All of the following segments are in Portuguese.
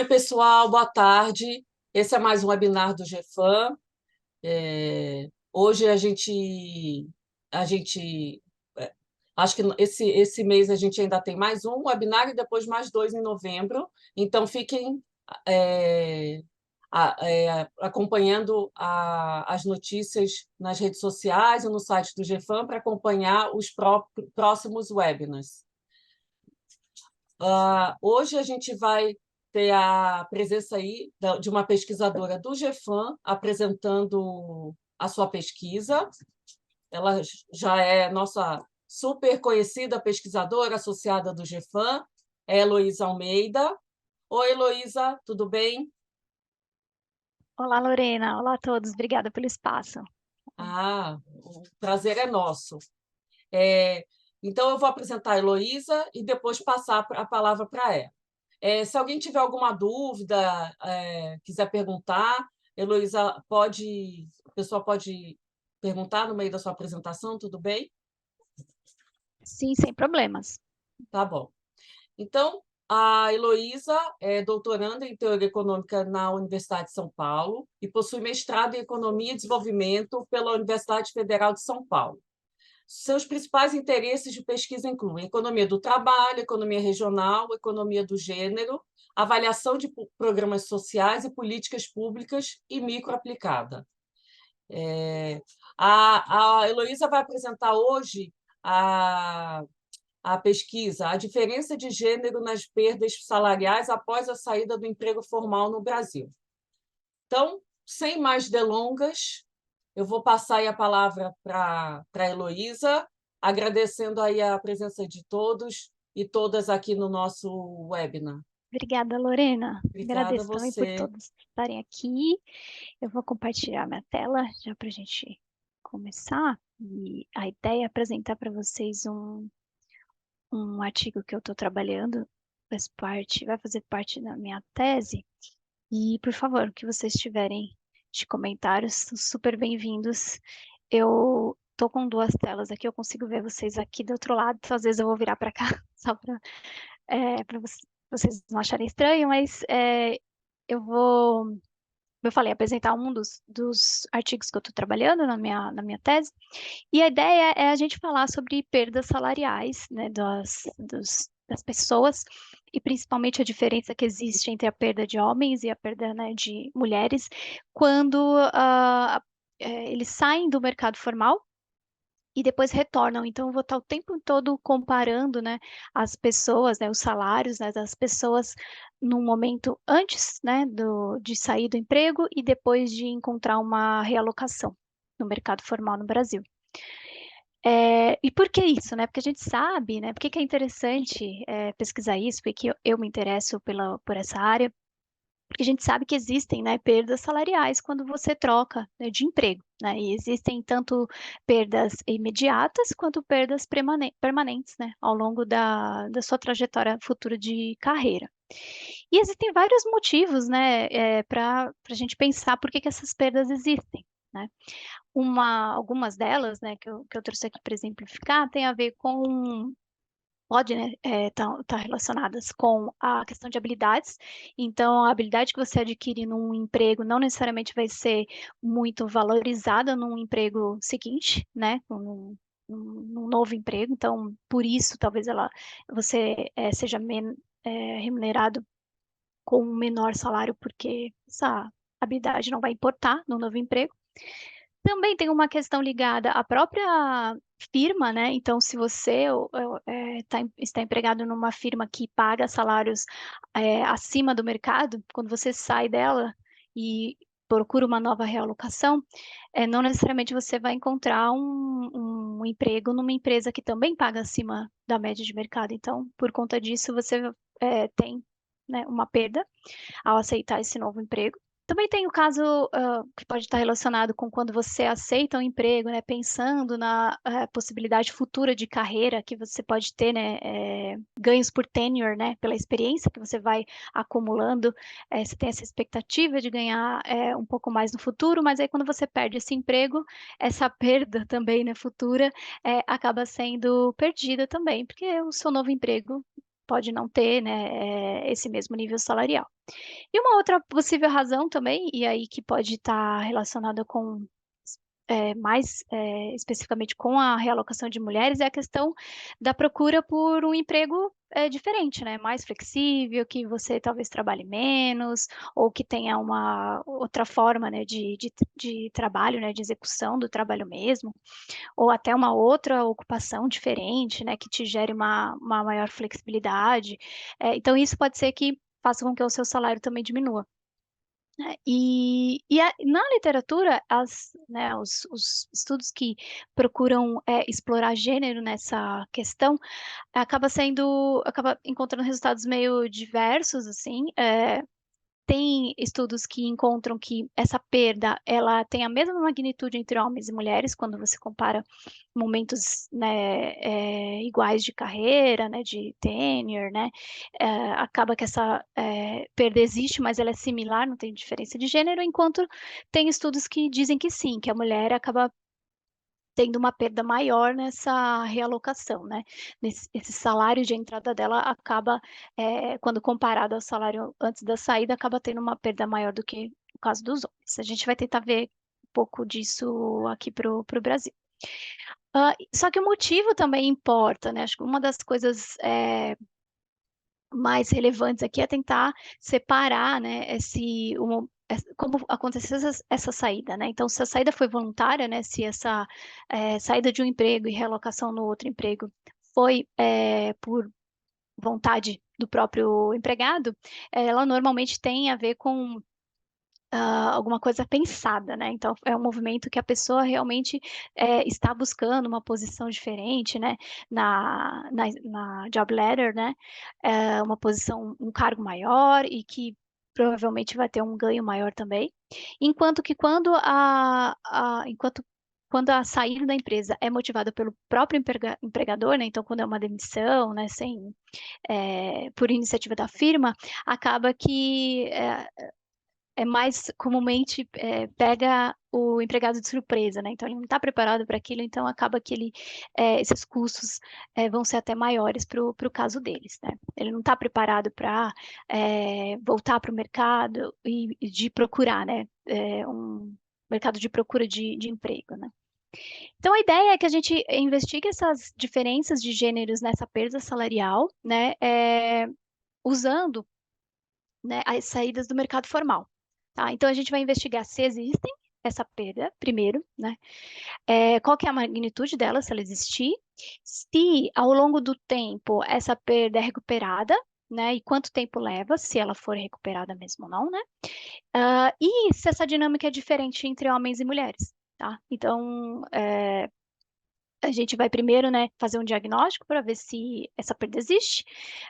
pessoal, boa tarde. Esse é mais um webinar do GFAM. Hoje a gente, é, acho que esse mês a gente ainda tem mais um webinar e depois mais dois em novembro. Então, fiquem é, acompanhando as notícias nas redes sociais e no site do GFAM para acompanhar os próximos webinars. Hoje a gente vai ter a presença aí de uma pesquisadora do GFAM apresentando a sua pesquisa. Ela já é nossa super conhecida pesquisadora associada do GFAM, é Heloísa Almeida. Oi, Heloísa, tudo bem? Olá, Lorena. Olá a todos. Obrigada pelo espaço. O prazer é nosso. É, então, eu vou apresentar a Heloísa e depois passar a palavra para ela. Se alguém tiver alguma dúvida, quiser perguntar, Heloísa, a pessoa pode perguntar no meio da sua apresentação, tudo bem? Sim, sem problemas. Tá bom. Então, a Heloísa é doutoranda em Teoria Econômica na Universidade de São Paulo e possui mestrado em Economia e Desenvolvimento pela Universidade Federal de São Paulo. Seus principais interesses de pesquisa incluem economia do trabalho, economia regional, economia do gênero, avaliação de programas sociais e políticas públicas e microaplicada. A Heloísa vai apresentar hoje a, a pesquisa A Diferença de Gênero nas Perdas Salariais após a Saída do Emprego Formal no Brasil. Então, sem mais delongas, eu vou passar aí a palavra para a Heloísa, agradecendo aí a presença de todos e todas aqui no nosso webinar. Obrigada, Lorena. Obrigada a Agradeço também por você. todos estarem aqui. Eu vou compartilhar minha tela já para a gente começar. E a ideia é apresentar para vocês um artigo que eu estou trabalhando, vai fazer parte da minha tese. E, por favor, o que vocês tiverem de comentários, são super bem-vindos. Eu tô com duas telas aqui, eu consigo ver vocês aqui do outro lado, então às vezes eu vou virar para cá, só para vocês não acharem estranho, mas eu vou, como eu falei, apresentar um dos artigos que eu estou trabalhando na minha tese, e a ideia é a gente falar sobre perdas salariais, né, das pessoas, e principalmente a diferença que existe entre a perda de homens e a perda, né, de mulheres, quando eles saem do mercado formal e depois retornam. Então, eu vou estar o tempo todo comparando, né, as pessoas, né, os salários, né, das pessoas no momento antes, né, de sair do emprego e depois de encontrar uma realocação no mercado formal no Brasil. E por que isso, né? Porque a gente sabe, né? Por que que é interessante pesquisar isso? Porque eu me interesso por essa área, porque a gente sabe que existem, né, perdas salariais quando você troca, né, de emprego, né? E existem tanto perdas imediatas quanto perdas permanentes, né, ao longo da sua trajetória futura de carreira. E existem vários motivos, né, para a gente pensar por que que essas perdas existem, né? Algumas delas, né, que eu trouxe aqui para exemplificar, tem a ver com, pode, né, tá relacionadas com a questão de habilidades. Então, a habilidade que você adquire num emprego não necessariamente vai ser muito valorizada num emprego seguinte, né, num novo emprego. Então, por isso, talvez você seja remunerado com um menor salário, porque essa habilidade não vai importar no novo emprego. Também tem uma questão ligada à própria firma, né? Então, se você está empregado numa firma que paga salários acima do mercado, quando você sai dela e procura uma nova realocação, não necessariamente você vai encontrar um emprego numa empresa que também paga acima da média de mercado. Então, por conta disso, você tem, né, uma perda ao aceitar esse novo emprego. Também tem o caso que pode estar relacionado com quando você aceita um emprego, né, pensando na possibilidade futura de carreira que você pode ter, né, ganhos por tenure, né, pela experiência que você vai acumulando. Você tem essa expectativa de ganhar um pouco mais no futuro, mas aí quando você perde esse emprego, essa perda também, né, futura, acaba sendo perdida também, porque o seu novo emprego pode não ter, né, esse mesmo nível salarial. E uma outra possível razão também, e aí que pode estar relacionada com mais especificamente com a realocação de mulheres, é a questão da procura por um emprego diferente, né? Mais flexível, que você talvez trabalhe menos, ou que tenha uma outra forma, né, de trabalho, né, de execução do trabalho mesmo, ou até uma outra ocupação diferente, né, que te gere uma maior flexibilidade. Então, isso pode ser que faça com que o seu salário também diminua, né? Na literatura, né, os estudos que procuram explorar gênero nessa questão, acaba encontrando resultados meio diversos, assim. Tem estudos que encontram que essa perda, ela tem a mesma magnitude entre homens e mulheres, quando você compara momentos, né, iguais de carreira, né, de tenure, né, acaba que essa perda existe, mas ela é similar, não tem diferença de gênero, enquanto tem estudos que dizem que sim, que a mulher acaba tendo uma perda maior nessa realocação, né? Esse salário de entrada dela acaba, quando comparado ao salário antes da saída, acaba tendo uma perda maior do que o caso dos homens. A gente vai tentar ver um pouco disso aqui para o Brasil. Só que o motivo também importa, né? Acho que uma das coisas mais relevantes aqui é tentar separar, né, como aconteceu essa saída, né? Então, se a saída foi voluntária, né, se essa saída de um emprego e relocação no outro emprego foi por vontade do próprio empregado, ela normalmente tem a ver com alguma coisa pensada, né? Então, é um movimento que a pessoa realmente está buscando uma posição diferente, né? Na job letter, né? Uma posição, um cargo maior e que provavelmente vai ter um ganho maior também. Enquanto que quando a saída da empresa é motivada pelo próprio empregador, né? Então, quando é uma demissão, né? Por iniciativa da firma, acaba que mais comumente pega o empregado de surpresa, né? Então ele não está preparado para aquilo, então acaba que esses custos vão ser até maiores para o caso deles, né? Ele não está preparado para voltar para o mercado e de procurar, né? Um mercado de procura de emprego, né? Então a ideia é que a gente investigue essas diferenças de gêneros nessa perda salarial, né? Usando, né, as saídas do mercado formal. Tá? Então, a gente vai investigar se existem essa perda, primeiro, né? Qual que é a magnitude dela, se ela existir, se ao longo do tempo essa perda é recuperada, né? E quanto tempo leva, se ela for recuperada mesmo ou não, né? E se essa dinâmica é diferente entre homens e mulheres, tá? Então, a gente vai primeiro, né, fazer um diagnóstico para ver se essa perda existe,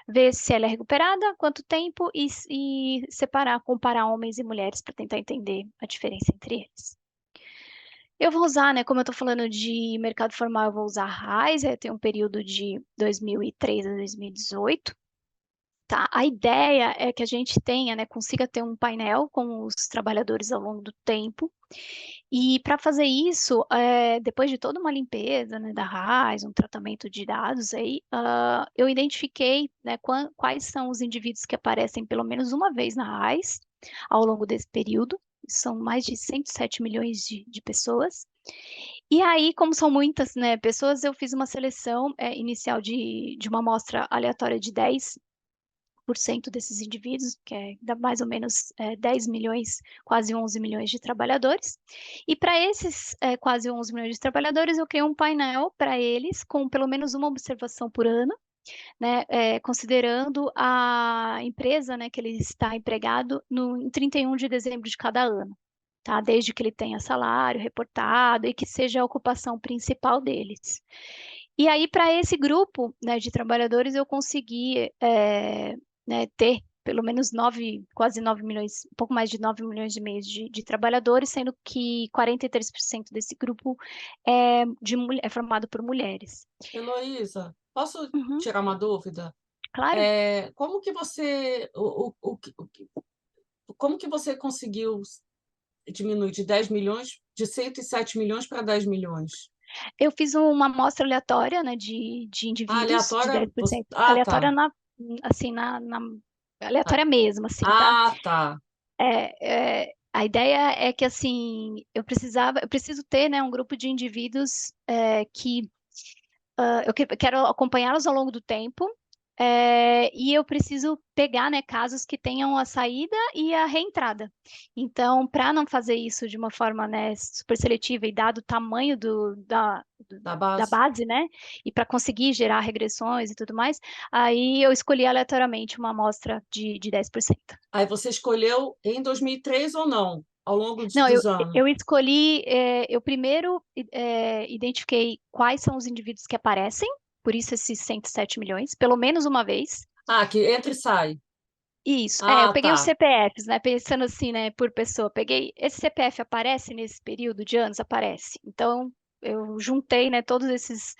ver se ela é recuperada, quanto tempo e separar, comparar homens e mulheres para tentar entender a diferença entre eles. Eu vou usar, né, como eu estou falando de mercado formal, eu vou usar a RAIS, tem um período de 2003 a 2018. Tá, a ideia é que a gente tenha, né, consiga ter um painel com os trabalhadores ao longo do tempo. E para fazer isso, depois de toda uma limpeza, né, da RAIS, um tratamento de dados aí, eu identifiquei, né, quais são os indivíduos que aparecem pelo menos uma vez na RAIS ao longo desse período. São mais de 107 milhões de pessoas. E aí, como são muitas, né, pessoas, eu fiz uma seleção inicial de uma amostra aleatória de 10% desses indivíduos, que dá mais ou menos 10 milhões, quase 11 milhões de trabalhadores. E para esses quase 11 milhões de trabalhadores, eu criei um painel para eles com pelo menos uma observação por ano, né, considerando a empresa, né, que ele está empregado em 31 de dezembro de cada ano. Tá? Desde que ele tenha salário reportado e que seja a ocupação principal deles. E aí, para esse grupo, né, de trabalhadores, eu consegui né, ter pelo menos quase 9 milhões, um pouco mais de 9 milhões e meio de trabalhadores, sendo que 43% desse grupo é formado por mulheres. Heloísa, posso Uhum, tirar uma dúvida? claro. Como que você, como que você conseguiu diminuir de 10 milhões, de 107 milhões para 10 milhões? Eu fiz uma amostra aleatória, né, de indivíduos, de Aleatória? 10%, Ah, aleatória tá. assim, aleatória mesmo, assim, tá? Ah, tá. A ideia é que, assim, eu preciso ter, né, um grupo de indivíduos que eu quero acompanhá-los ao longo do tempo, e eu preciso pegar, né, casos que tenham a saída e a reentrada. Então, para não fazer isso de uma forma, né, super seletiva e dado o tamanho Da da base. base, né, e para conseguir gerar regressões e tudo mais, aí eu escolhi aleatoriamente uma amostra de 10%. Aí você escolheu em 2003 ou não? Ao longo Não, dos anos? eu escolhi, eu primeiro identifiquei quais são os indivíduos que aparecem, por isso esses 107 milhões, pelo menos uma vez. Ah, que entra e sai. Isso, eu Ah, peguei os tá. CPFs, né, pensando assim, né, por pessoa. Peguei, esse CPF aparece nesse período de anos? Aparece. Então, eu juntei, né, todos esses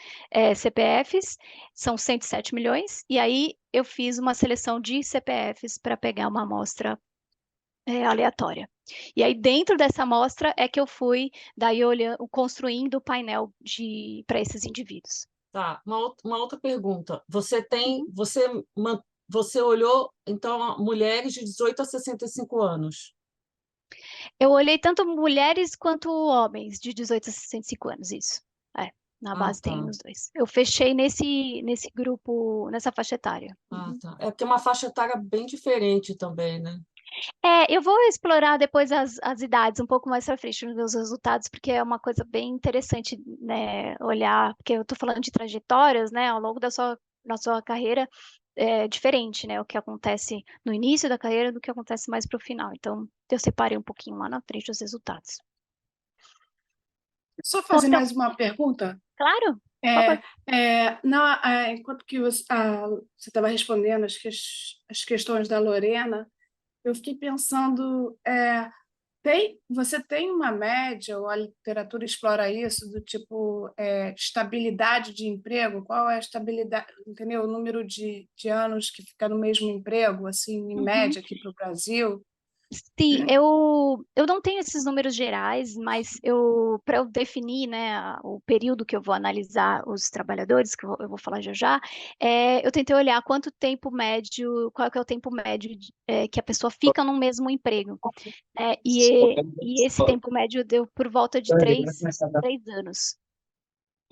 CPFs, são 107 milhões, e aí eu fiz uma seleção de CPFs para pegar uma amostra aleatória. E aí, dentro dessa amostra, é que eu fui daí olhando, construindo o painel para esses indivíduos. Tá. Uma outra pergunta. Você tem, Uhum. você olhou, então, mulheres de 18 a 65 anos. Eu olhei tanto mulheres quanto homens de 18 a 65 anos, isso. Na Ah, base tem tá. os dois. Eu fechei nesse grupo, nessa faixa etária. Ah, Uhum. tá. É porque é uma faixa etária bem diferente também, né? Eu vou explorar depois as idades um pouco mais para frente nos meus resultados, porque é uma coisa bem interessante, né, olhar, porque eu estou falando de trajetórias, né, ao longo na sua carreira, é diferente, né, o que acontece no início da carreira do que acontece mais para o final. Então, eu separei um pouquinho lá na frente os resultados. Só Bom, fazer então, mais uma pergunta. claro, por É, favor. enquanto que você estava respondendo as questões da Lorena, eu fiquei pensando, você tem uma média, ou a literatura explora isso, do tipo estabilidade de emprego? Qual é a estabilidade, entendeu? O número de anos que fica no mesmo emprego, assim, em Uhum. média aqui para o Brasil? Sim, eu não tenho esses números gerais, mas para eu definir, né, o período que eu vou analisar os trabalhadores, que eu vou falar já já, eu tentei olhar quanto tempo médio, qual que é o tempo médio que a pessoa fica no mesmo emprego, né, e esse tempo médio deu por volta de 3 anos.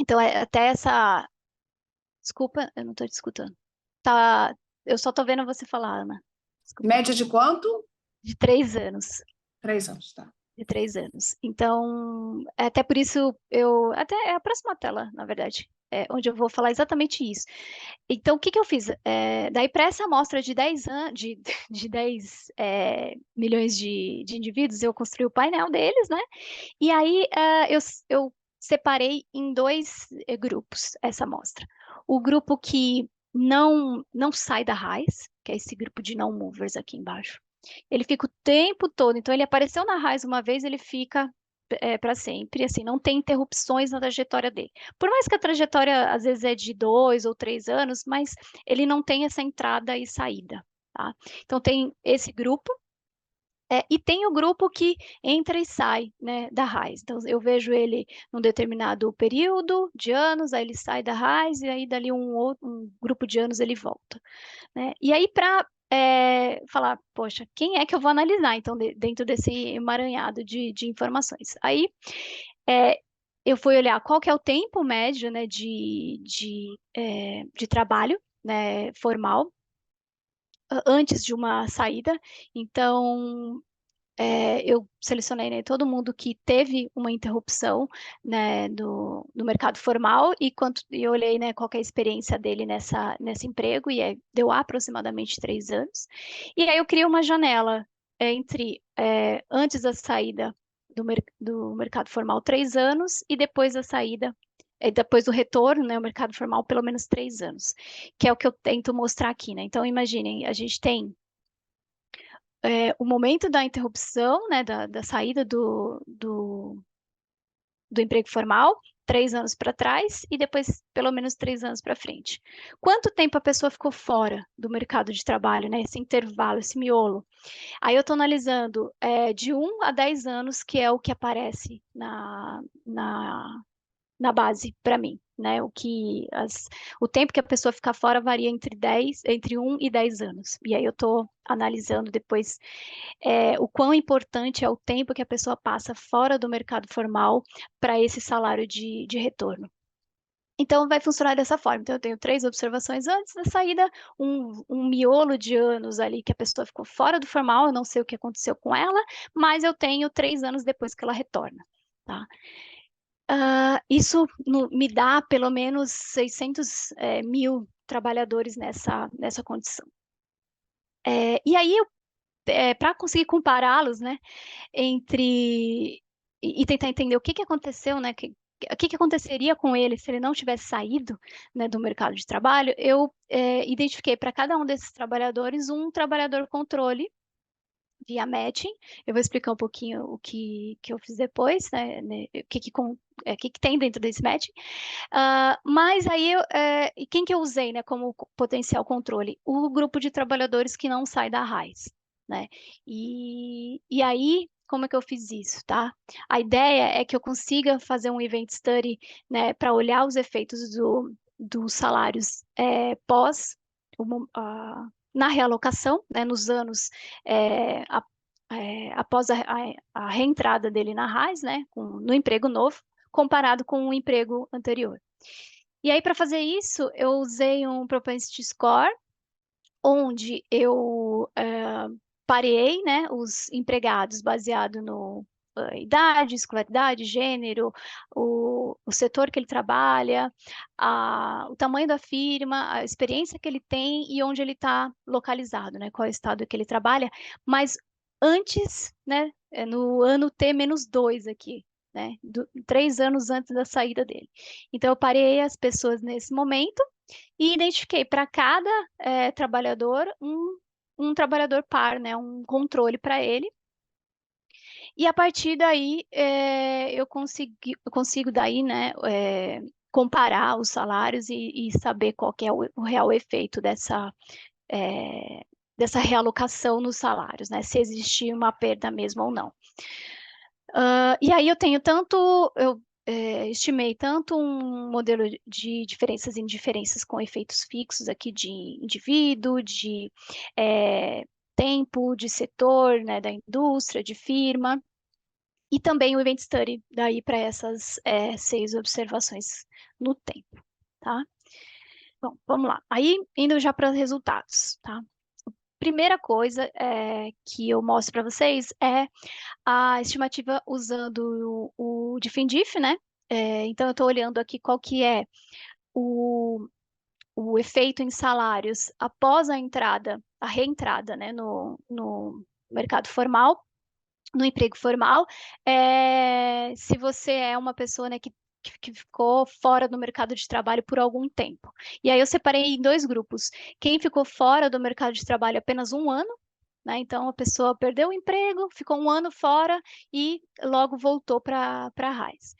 Então, até essa... Desculpa, eu não estou te escutando. Tá, eu só estou vendo você falar, Ana. Desculpa. Média de quanto? De 3 anos. 3 anos, tá. De 3 anos. Então, até por isso até é a próxima tela, na verdade, onde eu vou falar exatamente isso. Então, o que que eu fiz? Daí, para essa amostra de 10 anos, de 10 milhões de indivíduos, eu construí o painel deles, né? E aí, eu separei em dois grupos essa amostra. O grupo que não sai da raiz, que é esse grupo de não movers aqui embaixo. Ele fica o tempo todo. Então, ele apareceu na raiz uma vez, ele fica para sempre. Assim, não tem interrupções na trajetória dele. Por mais que a trajetória às vezes é de 2 ou 3 anos, mas ele não tem essa entrada e saída. Tá? Então, tem esse grupo. E tem o grupo que entra e sai, né, da raiz. Então, eu vejo ele num determinado período de anos, aí ele sai da raiz, e aí dali um grupo de anos ele volta, né? E aí, para falar, poxa, quem é que eu vou analisar, então, dentro desse emaranhado de informações? Aí, eu fui olhar qual que é o tempo médio, né, de trabalho, né, formal, antes de uma saída. Então, eu selecionei, né, todo mundo que teve uma interrupção, né, do mercado formal e eu olhei, né, qual que é a experiência dele nesse emprego e deu aproximadamente 3 anos. E aí eu criei uma janela entre antes da saída do mercado formal 3 anos e depois da saída, depois do retorno, né, ao mercado formal pelo menos 3 anos, que é o que eu tento mostrar aqui, né? Então imaginem, a gente tem o momento da interrupção, né, da saída do emprego formal, 3 anos para trás e depois pelo menos 3 anos para frente. Quanto tempo a pessoa ficou fora do mercado de trabalho, né, esse intervalo, esse miolo? Aí eu estou analisando de 1 a 10 anos, que é o que aparece na base para mim, né? O tempo que a pessoa fica fora varia entre 1 e 10 anos. E aí eu estou analisando depois o quão importante é o tempo que a pessoa passa fora do mercado formal para esse salário de retorno. Então, vai funcionar dessa forma. Então, eu tenho 3 observações antes da saída, um miolo de anos ali que a pessoa ficou fora do formal, eu não sei o que aconteceu com ela, mas eu tenho 3 anos depois que ela retorna, tá? Isso me dá pelo menos 600 mil trabalhadores nessa condição. E aí, para conseguir compará-los, né, e tentar entender o que aconteceu, né, o que aconteceria com ele se ele não tivesse saído, né, do mercado de trabalho, eu identifiquei para cada um desses trabalhadores um trabalhador controle via matching. Eu vou explicar um pouquinho o que eu fiz depois, né, o que tem dentro desse matching. Mas aí, e quem que eu usei, né, como potencial controle? O grupo de trabalhadores que não sai da raiz, né? E aí, como é que eu fiz isso, tá? A ideia é que eu consiga fazer um event study, né, para olhar os efeitos dos salários pós na realocação, né, nos anos após a reentrada dele na raiz, né, no emprego novo, comparado com o emprego anterior. E aí, para fazer isso, eu usei um propensity score, onde eu pareei, né, os empregados baseado no idade, escolaridade, gênero, o setor que ele trabalha, o tamanho da firma, a experiência que ele tem e onde ele está localizado, né, qual é o estado que ele trabalha, mas antes, né, no ano T-2 aqui, né, 3 anos antes da saída dele. Então, eu parei as pessoas nesse momento e identifiquei para cada trabalhador um trabalhador par, né, um controle para ele. E a partir daí eu consigo daí, né, comparar os salários e saber qual que é o real efeito dessa realocação nos salários, né, se existir uma perda mesmo ou não. E aí eu estimei tanto um modelo de diferenças e indiferenças com efeitos fixos aqui de indivíduo, de tempo, de setor, né, da indústria, de firma, e também o Event Study daí para essas 6 observações no tempo, tá? Bom, vamos lá. Aí, indo já para os resultados, tá? Primeira coisa que eu mostro para vocês é a estimativa usando o DIFINDIF, né? Então, eu estou olhando aqui qual que é o efeito em salários após a reentrada, né, no mercado formal, no emprego formal, se você é uma pessoa, né, que ficou fora do mercado de trabalho por algum tempo. E aí eu separei em 2 grupos. Quem ficou fora do mercado de trabalho apenas 1 ano, né? Então, a pessoa perdeu o emprego, ficou 1 ano fora e logo voltou para a raiz.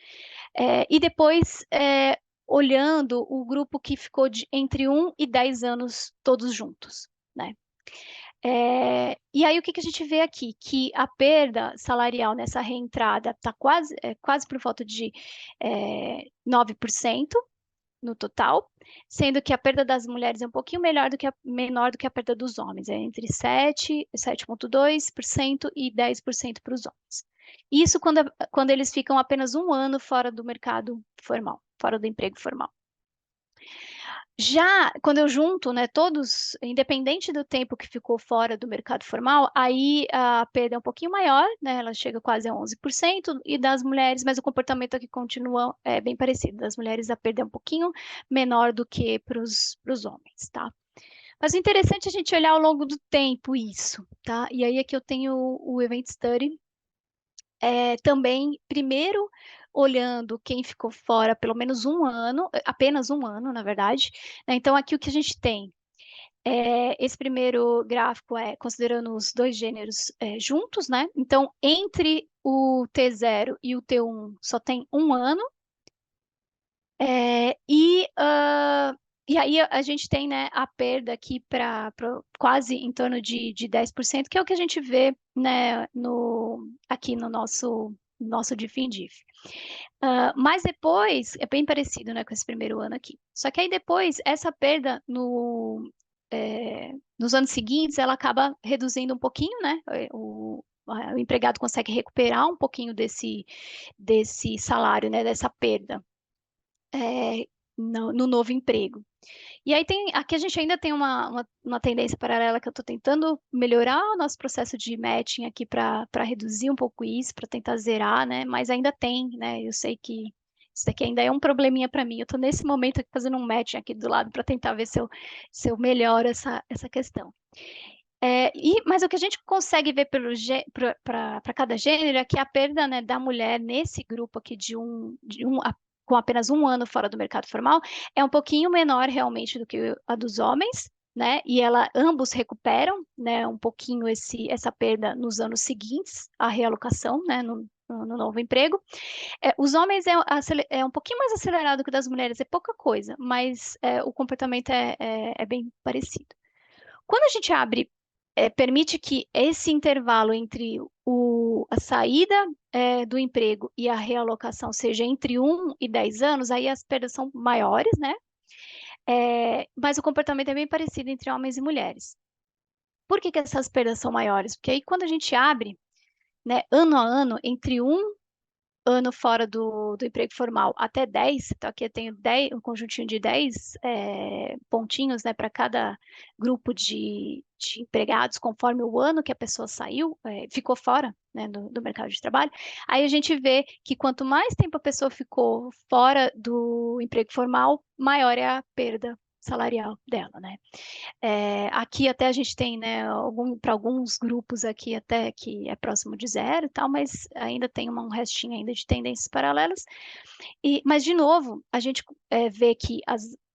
E depois, olhando o grupo que ficou entre 1 e 10 anos todos juntos, né? E aí, o que a gente vê aqui? Que a perda salarial nessa reentrada está quase por volta de 9% no total, sendo que a perda das mulheres é um pouquinho menor do que a perda dos homens, é entre 7,2% e 10% para os homens. Isso quando eles ficam apenas 1 ano fora do mercado formal, fora do emprego formal. Já quando eu junto, né, todos, independente do tempo que ficou fora do mercado formal, aí a perda é um pouquinho maior, né, ela chega quase a 11%, e das mulheres, mas o comportamento aqui continua bem parecido. Das mulheres a perda é um pouquinho menor do que para os homens, tá? Mas o interessante é a gente olhar ao longo do tempo isso, tá? E aí aqui eu tenho o Event Study, também, primeiro, olhando quem ficou fora pelo menos 1 ano, apenas 1 ano, na verdade, né? Então, aqui o que a gente tem, esse primeiro gráfico considerando os 2 gêneros juntos, né? Então, entre o T0 e o T1 só tem 1 ano, e aí a gente tem, né, a perda aqui para quase em torno de 10%, que é o que a gente vê, né, aqui no nosso DIFINDIF. Mas depois, é bem parecido, né, com esse primeiro ano aqui. Só que aí depois, essa perda nos anos seguintes, ela acaba reduzindo um pouquinho, né? O empregado consegue recuperar um pouquinho desse salário, né, dessa perda, no novo emprego. E aí aqui a gente ainda tem uma tendência paralela que eu estou tentando melhorar o nosso processo de matching aqui para reduzir um pouco isso, para tentar zerar, né? Mas ainda tem, né? Eu sei que isso daqui ainda é um probleminha para mim. Eu estou nesse momento aqui fazendo um matching aqui do lado para tentar ver se eu melhoro essa questão. Mas o que a gente consegue ver para cada gênero é que a perda, né, da mulher nesse grupo aqui com apenas um ano fora do mercado formal é um pouquinho menor realmente do que a dos homens, né? E ambos recuperam, né, um pouquinho essa perda nos anos seguintes, a realocação, né, no novo emprego. Os homens é um pouquinho mais acelerado que o das mulheres, é pouca coisa, mas o comportamento é bem parecido. Quando a gente permite que esse intervalo entre a saída do emprego e a realocação seja entre 1 e 10 anos, aí as perdas são maiores, né? Mas o comportamento é bem parecido entre homens e mulheres. Por que essas perdas são maiores? Porque aí quando a gente abre, né, ano a ano, entre um ano fora do emprego formal até 10, então aqui eu tenho um conjuntinho de 10 pontinhos, né, para cada grupo de empregados, conforme o ano que a pessoa ficou fora, né, do mercado de trabalho. Aí a gente vê que quanto mais tempo a pessoa ficou fora do emprego formal, maior é a perda salarial dela, né? Aqui até a gente tem, né, para alguns grupos aqui até que é próximo de zero e tal, mas ainda tem um restinho ainda de tendências paralelas. Mas, de novo, a gente vê que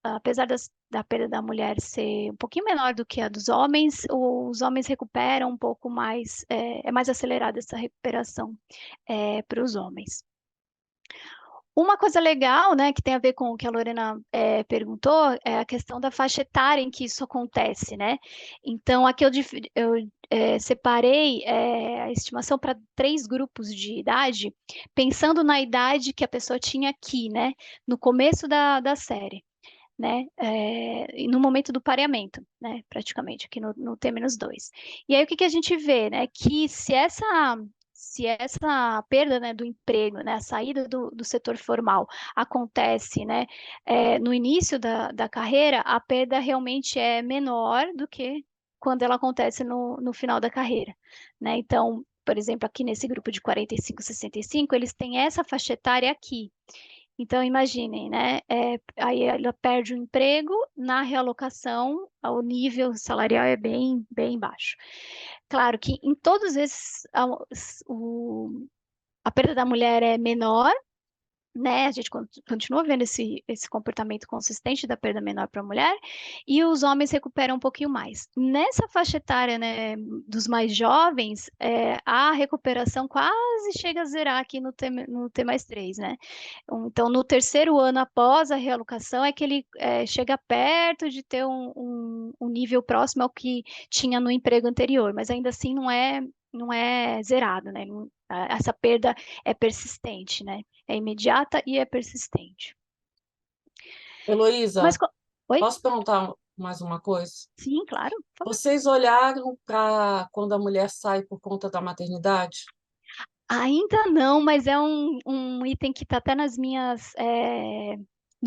apesar da perda da mulher ser um pouquinho menor do que a dos homens, os homens recuperam um pouco mais, é mais acelerada essa recuperação para os homens. Uma coisa legal, né, que tem a ver com o que a Lorena perguntou, é a questão da faixa etária em que isso acontece, né? Então, aqui eu separei a estimação para 3 grupos de idade, pensando na idade que a pessoa tinha aqui, né, no começo da série, né, e no momento do pareamento, né, praticamente, aqui no T-2. E aí, o que a gente vê, né, que se essa perda, né, do emprego, né, a saída do setor formal acontece, né, no início da carreira, a perda realmente é menor do que quando ela acontece no final da carreira, né? Então, por exemplo, aqui nesse grupo de 45 a 65, eles têm essa faixa etária aqui. Então, imaginem, né? Aí ela perde o emprego, na realocação, o nível salarial é bem, bem baixo. Claro que em todos esses, a perda da mulher é menor, né? A gente continua vendo esse comportamento consistente da perda menor para a mulher, e os homens recuperam um pouquinho mais. Nessa faixa etária, né, dos mais jovens, a recuperação quase chega a zerar aqui no T+3, né? Então, no terceiro ano após a realocação, é que ele chega perto de ter um nível próximo ao que tinha no emprego anterior, mas ainda assim não é zerado, né? Essa perda é persistente, né? É imediata e é persistente. Heloísa, Oi? posso perguntar mais uma coisa? Sim, claro. Por favor. Vocês olharam para quando a mulher sai por conta da maternidade? Ainda não, mas é um item que está até nos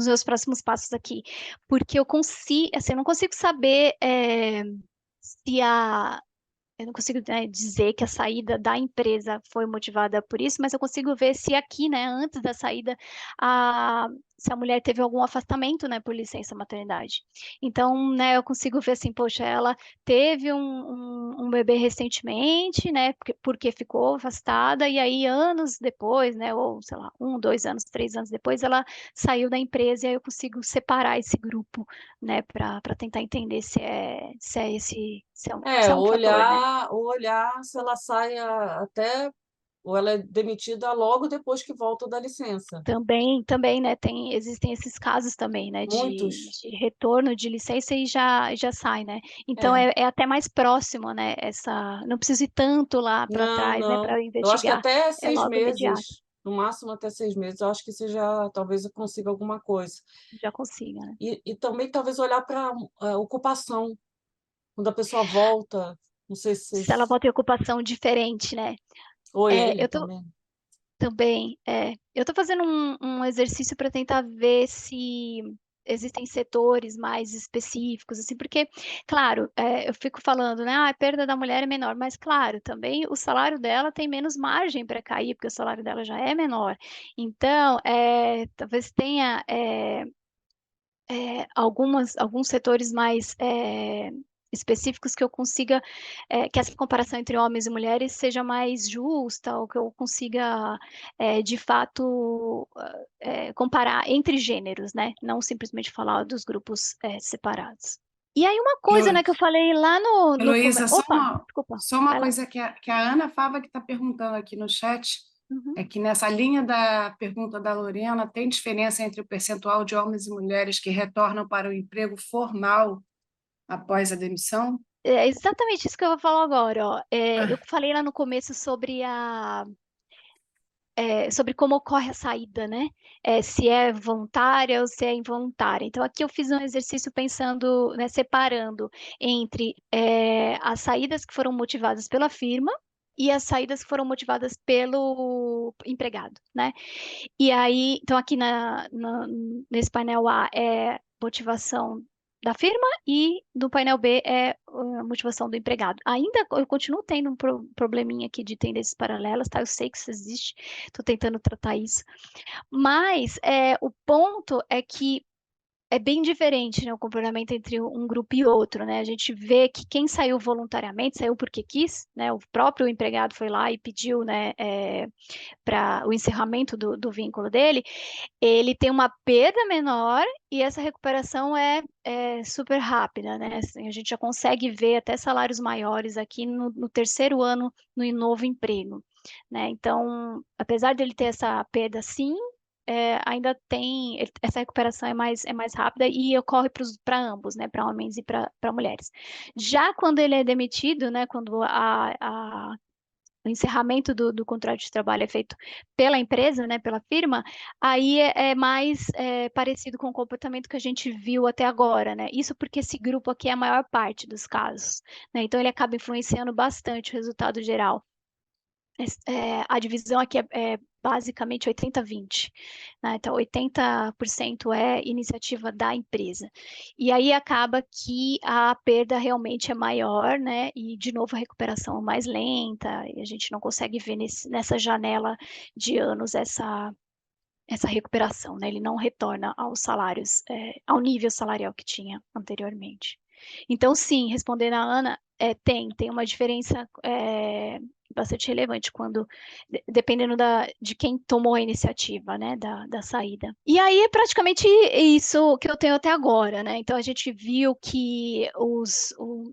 meus próximos passos aqui, porque eu não consigo saber se eu não consigo, né, dizer que a saída da empresa foi motivada por isso, mas eu consigo ver se aqui, né, antes da saída, se a mulher teve algum afastamento, né, por licença maternidade. Então, né, eu consigo ver assim, poxa, ela teve um bebê recentemente, né, porque ficou afastada, e aí anos depois, né, ou sei lá, 1, 2 anos, 3 anos depois, ela saiu da empresa, e aí eu consigo separar esse grupo, né, para tentar entender se é um fator, né? Olhar se ela sai até, ou ela é demitida logo depois que volta da licença. Também, né, existem esses casos também, né, Muitos. de retorno de licença e já sai, né? Então É. é até mais próximo, né, não preciso ir tanto lá para Não, trás, né, não. para Eu acho que investigar, até é seis logo imediato. meses. no máximo até 6 meses, eu acho que você já talvez consiga alguma coisa. Já consiga, né? E também talvez olhar para a ocupação, quando a pessoa volta, não sei se Se ela vocês volta em ocupação diferente, né? ou ele Eu tô também. também, eu tô fazendo um exercício para tentar ver se existem setores mais específicos, assim, porque, claro, eu fico falando, né, a perda da mulher é menor, mas, claro, também o salário dela tem menos margem para cair, porque o salário dela já é menor. Então, talvez tenha alguns setores mais específicos que eu consiga, que essa comparação entre homens e mulheres seja mais justa, ou que eu consiga, de fato, comparar entre gêneros, né? Não simplesmente falar dos grupos separados. E aí uma coisa, Helo- né, que eu falei lá no Heloísa, Opa, desculpa, só uma vai lá. coisa que a Ana Fava que está perguntando aqui no chat, Uhum. é que nessa linha da pergunta da Lorena, tem diferença entre o percentual de homens e mulheres que retornam para o emprego formal após a demissão? É exatamente isso que eu vou falar agora, ó. Eu Ah, falei lá no começo sobre como ocorre a saída, né? Se é voluntária ou se é involuntária. Então, aqui eu fiz um exercício pensando, né, separando entre as saídas que foram motivadas pela firma e as saídas que foram motivadas pelo empregado, né? E aí, então aqui nesse painel A é motivação da firma e no painel B é a motivação do empregado. Ainda eu continuo tendo um probleminha aqui de tendências paralelas, tá? Eu sei que isso existe, estou tentando tratar isso. Mas o ponto é que é bem diferente, né, o comportamento entre um grupo e outro, né? A gente vê que quem saiu voluntariamente saiu porque quis, né? O próprio empregado foi lá e pediu, né, para o encerramento do vínculo dele, ele tem uma perda menor e essa recuperação é super rápida, né? Assim, a gente já consegue ver até salários maiores aqui no terceiro ano no novo emprego, né? Então, apesar dele ter essa perda, sim, ainda tem essa recuperação é mais rápida e ocorre para ambos, né? Para homens e para mulheres. Já quando ele é demitido, né? Quando o encerramento do contrato de trabalho é feito pela empresa, né, pela firma, aí é mais parecido com o comportamento que a gente viu até agora, né? Isso porque esse grupo aqui é a maior parte dos casos, né? Então ele acaba influenciando bastante o resultado geral. A divisão aqui é basicamente 80-20, né? Então, 80% é iniciativa da empresa. E aí acaba que a perda realmente é maior, né? E, de novo, a recuperação é mais lenta, e a gente não consegue ver nessa janela de anos essa recuperação, né? Ele não retorna aos salários, ao nível salarial que tinha anteriormente. Então, sim, respondendo a Ana, tem uma diferença bastante relevante dependendo de quem tomou a iniciativa, né, da saída. E aí é praticamente isso que eu tenho até agora, né? Então a gente viu que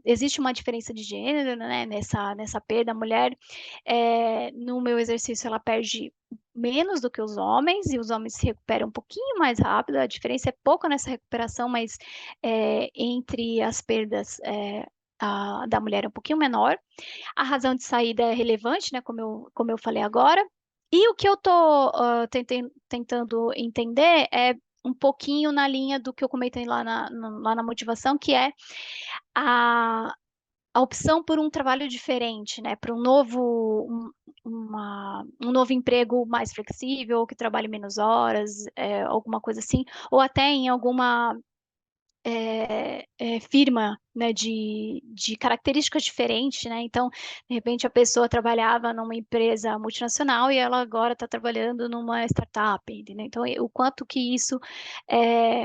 existe uma diferença de gênero, né, nessa perda. A mulher, no meu exercício, ela perde menos do que os homens, e os homens se recuperam um pouquinho mais rápido. A diferença é pouca nessa recuperação, mas entre as perdas da mulher é um pouquinho menor. A razão de saída é relevante, né, como eu falei agora. E o que eu estou tentando entender é um pouquinho na linha do que eu comentei lá na motivação, que é a, a opção por um trabalho diferente, né, para um novo emprego mais flexível, que trabalhe menos horas, alguma coisa assim, ou até em alguma firma, né, de características diferentes, né? Então, de repente, a pessoa trabalhava numa empresa multinacional e ela agora está trabalhando numa startup, entendeu? Então, o quanto que isso,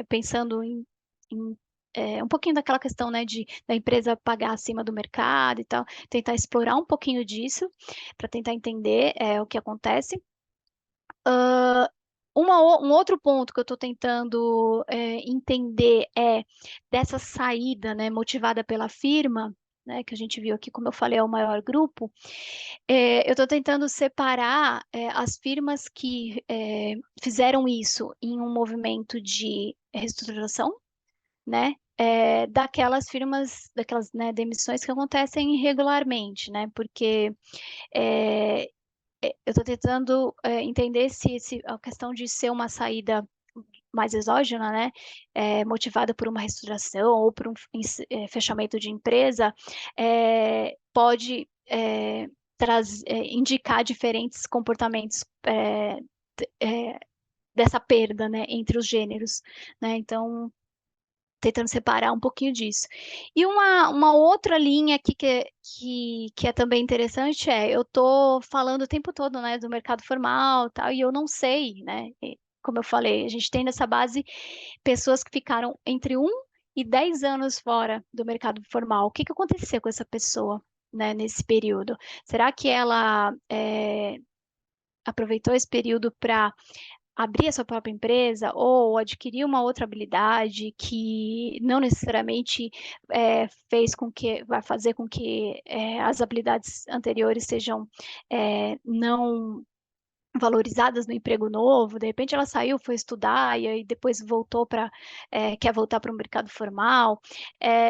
pensando um pouquinho daquela questão, né, da empresa pagar acima do mercado e tal, tentar explorar um pouquinho disso para tentar entender o que acontece. Um outro ponto que eu estou tentando entender dessa saída, né, motivada pela firma, né, que a gente viu aqui, como eu falei, é o maior grupo. Eu estou tentando separar as firmas que fizeram isso em um movimento de reestruturação, né, daquelas firmas, daquelas, né, demissões que acontecem irregularmente, né, porque eu estou tentando entender se a questão de ser uma saída mais exógena, né, motivada por uma reestruturação ou por um fechamento de empresa, pode indicar diferentes comportamentos dessa perda, né, entre os gêneros, né? Então, tentando separar um pouquinho disso. E uma outra linha aqui que é também interessante eu estou falando o tempo todo, né, do mercado formal, tal, e eu não sei, né, como eu falei, a gente tem nessa base pessoas que ficaram entre 1 e 10 anos fora do mercado formal. O que aconteceu com essa pessoa, né, nesse período? Será que ela aproveitou esse período para abrir a sua própria empresa ou adquirir uma outra habilidade que não necessariamente vai fazer com que as habilidades anteriores sejam não valorizadas no emprego novo, de repente ela saiu, foi estudar e aí depois voltou quer voltar para o mercado formal.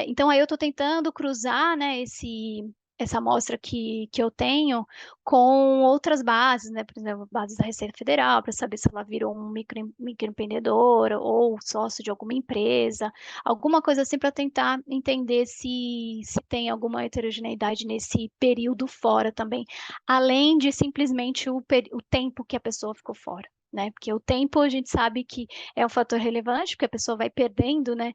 Então aí eu estou tentando cruzar, né, essa amostra que eu tenho com outras bases, né, por exemplo, bases da Receita Federal, para saber se ela virou um microempreendedor ou sócio de alguma empresa, alguma coisa assim para tentar entender se tem alguma heterogeneidade nesse período fora também, além de simplesmente o tempo que a pessoa ficou fora, né? Porque o tempo a gente sabe que é um fator relevante, porque a pessoa vai perdendo, né?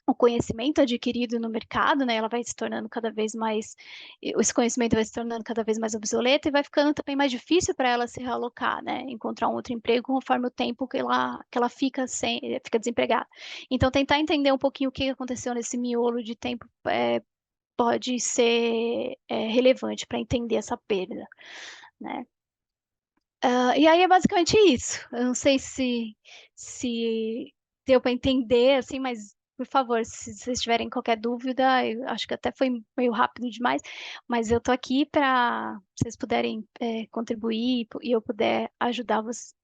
O conhecimento adquirido no mercado, né? Ela vai se tornando cada vez mais, esse conhecimento vai se tornando cada vez mais obsoleto e vai ficando também mais difícil para ela se realocar, né? Encontrar um outro emprego conforme o tempo que ela fica desempregada. Então, tentar entender um pouquinho o que aconteceu nesse miolo de tempo pode ser relevante para entender essa perda, né? E aí é basicamente isso. Eu não sei se deu para entender, assim, mas por favor, se vocês tiverem qualquer dúvida, eu acho que até foi meio rápido demais, mas eu tô aqui para vocês puderem contribuir e eu puder ajudar vocês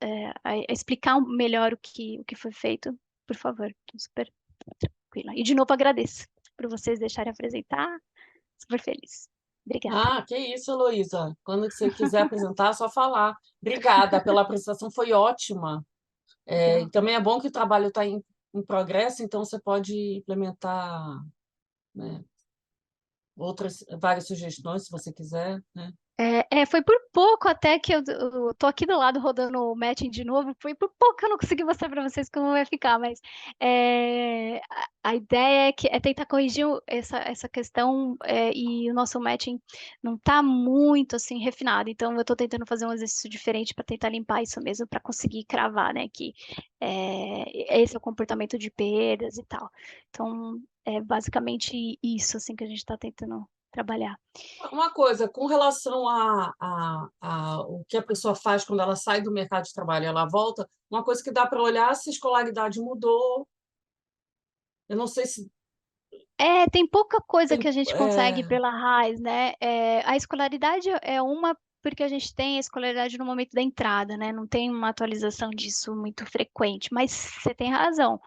a explicar melhor o que foi feito, por favor. Tô super tranquila. E de novo agradeço por vocês deixarem apresentar. Super feliz. Obrigada. Ah, que isso, Heloísa. Quando você quiser apresentar, é só falar. Obrigada pela apresentação, foi ótima. E Legal. também é bom que o trabalho está em progresso, então você pode implementar, né, várias sugestões, se você quiser, né? Foi por pouco até que eu tô aqui do lado rodando o matching de novo. Foi por pouco que eu não consegui mostrar para vocês como vai ficar, mas a ideia é tentar corrigir essa questão e o nosso matching não está muito assim refinado. Então eu estou tentando fazer um exercício diferente para tentar limpar isso mesmo, para conseguir cravar, né, que esse é o comportamento de perdas e tal. Então é basicamente isso assim que a gente está tentando trabalhar. Uma coisa, com relação o que a pessoa faz quando ela sai do mercado de trabalho e ela volta, uma coisa que dá para olhar se a escolaridade mudou. Eu não sei se Tem pouca coisa tem. que a gente consegue pela RAIS, né? A escolaridade é uma porque a gente tem a escolaridade no momento da entrada, né? Não tem uma atualização disso muito frequente, mas você tem razão.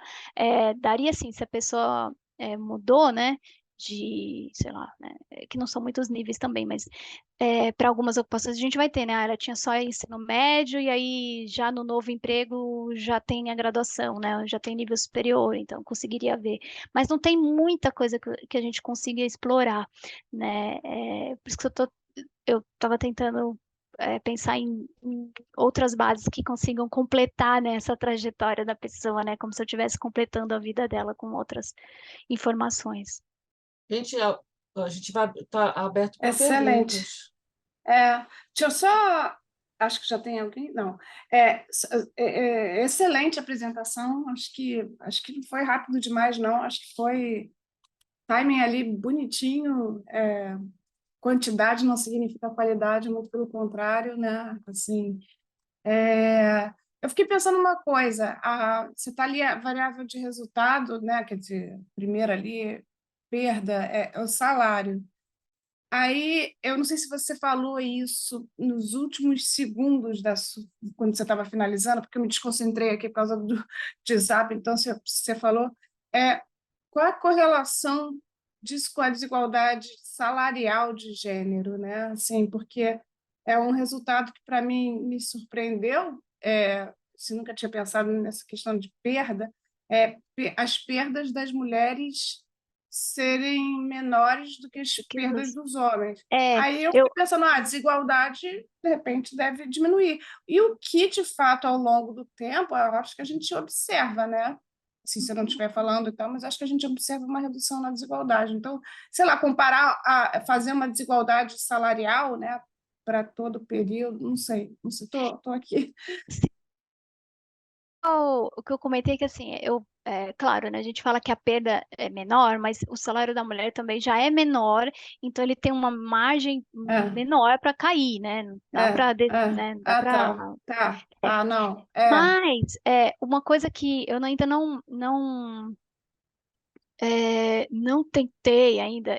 Daria sim, se a pessoa mudou, né? Sei lá, né? Que não são muitos níveis também, mas para algumas ocupações a gente vai ter, né? Ela tinha só ensino médio e aí já no novo emprego já tem a graduação, né? Já tem nível superior, então conseguiria ver, mas não tem muita coisa que a gente consiga explorar, né? Por isso que eu estava tentando pensar em outras bases que consigam completar, né, essa trajetória da pessoa, né? Como se eu estivesse completando a vida dela com outras informações. Gente, a gente vai estar aberto para Excelente. perguntas. Deixa eu só. Acho que já tem alguém? Não. Excelente apresentação. Acho que não foi rápido demais, não. Acho que foi timing ali bonitinho. Quantidade não significa qualidade, muito pelo contrário, né? Assim, eu fiquei pensando uma coisa. Você está ali a variável de resultado, né? Quer dizer, primeiro ali, perda, é o salário. Aí, eu não sei se você falou isso nos últimos segundos quando você estava finalizando, porque eu me desconcentrei aqui por causa do WhatsApp, então você falou. Qual a correlação disso com a desigualdade salarial de gênero, né? Assim, porque é um resultado que, para mim, me surpreendeu, se nunca tinha pensado nessa questão de perda, as perdas das mulheres serem menores do que as do que perdas os- dos homens. É, Aí eu eu, fiquei pensando, a desigualdade, de repente, deve diminuir. E o que, de fato, ao longo do tempo, eu acho que a gente observa, né? Se você não estiver falando e tal, mas acho que a gente observa uma redução na desigualdade. Então, sei lá, fazer uma desigualdade salarial, né, para todo o período, não sei, tô aqui. o que eu comentei é que assim, claro, né, a gente fala que a perda é menor, mas o salário da mulher também já é menor, então ele tem uma margem É, menor para cair, né? Não dá para, né, dá para. tá. Não, Mas uma coisa que eu não tentei ainda,